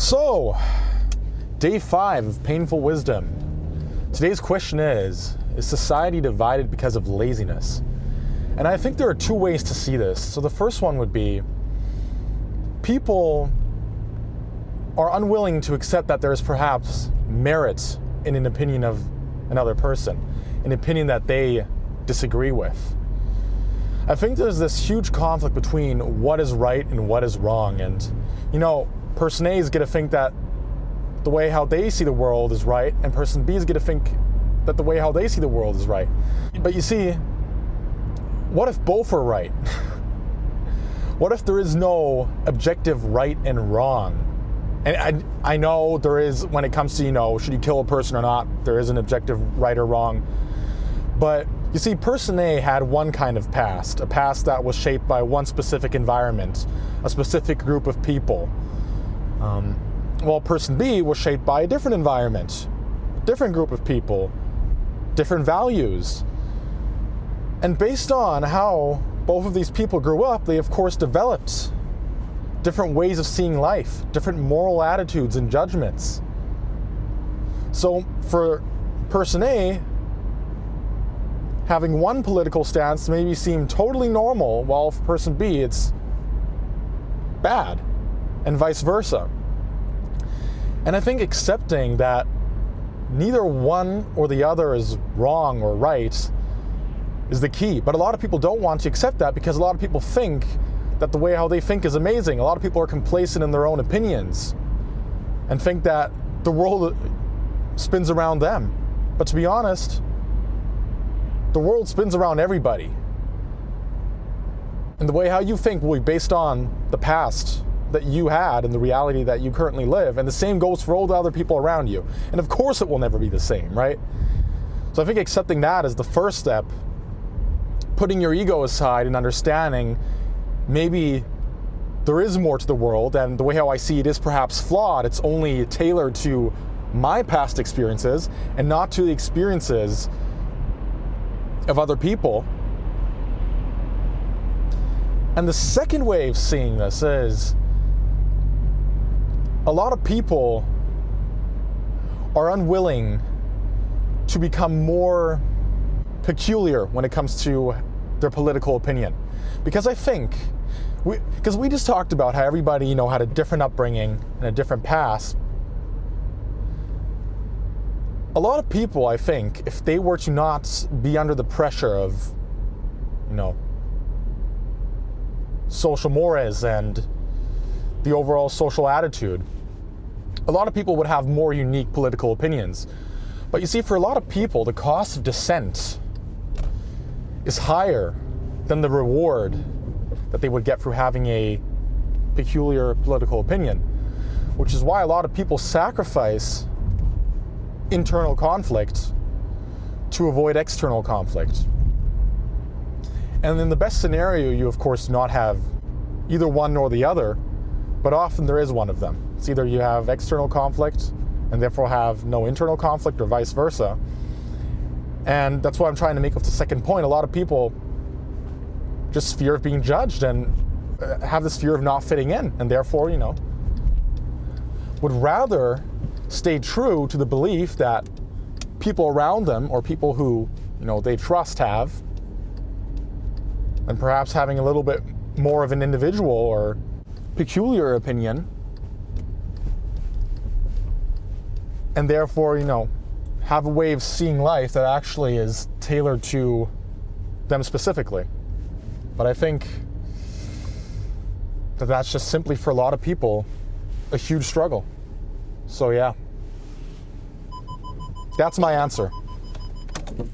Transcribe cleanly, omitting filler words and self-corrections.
So, day 5 of Painful Wisdom. Today's question is society divided because of laziness? And I think there are two ways to see this. So the first one would be, people are unwilling to accept that there is perhaps merit in an opinion of another person, an opinion that they disagree with. I think there's this huge conflict between what is right and what is wrong. And, person A is going to think that the way how they see the world is right, and person B is going to think that the way how they see the world is right. But you see, what if both are right? What if there is no objective right and wrong? And I know there is, when it comes to, should you kill a person or not, there is an objective right or wrong. But you see, person A had one kind of past, a past that was shaped by one specific environment, a specific group of people. While person B was shaped by a different environment, a different group of people, different values. And based on how both of these people grew up, they of course developed different ways of seeing life, different moral attitudes and judgments. So for person A, having one political stance maybe seem totally normal, while for person B it's bad, and vice versa. And I think accepting that neither one or the other is wrong or right is the key. But a lot of people don't want to accept that because a lot of people think that the way how they think is amazing. A lot of people are complacent in their own opinions and think that the world spins around them. But to be honest, the world spins around everybody. And the way how you think will be based on the past that you had and the reality that you currently live. And the same goes for all the other people around you. And of course it will never be the same, right? So I think accepting that is the first step. Putting your ego aside and understanding maybe there is more to the world, and the way how I see it is perhaps flawed. It's only tailored to my past experiences and not to the experiences of other people. And the second way of seeing this is, a lot of people are unwilling to become more peculiar when it comes to their political opinion. Because I think, because we just talked about how everybody, had a different upbringing and a different past. A lot of people, I think, if they were to not be under the pressure of, social mores and the overall social attitude, a lot of people would have more unique political opinions. But you see, for a lot of people, the cost of dissent is higher than the reward that they would get for having a peculiar political opinion, which is why a lot of people sacrifice internal conflict to avoid external conflict. And in the best scenario, you of course do not have either one nor the other, but often there is one of them. It's either you have external conflict and therefore have no internal conflict, or vice versa. And that's what I'm trying to make with the second point. A lot of people just fear of being judged and have this fear of not fitting in, and therefore, would rather stay true to the belief that people around them, or people who, they trust, have, and perhaps having a little bit more of an individual or peculiar opinion, and therefore, have a way of seeing life that actually is tailored to them specifically. But I think that that's just simply, for a lot of people, a huge struggle. So yeah, that's my answer.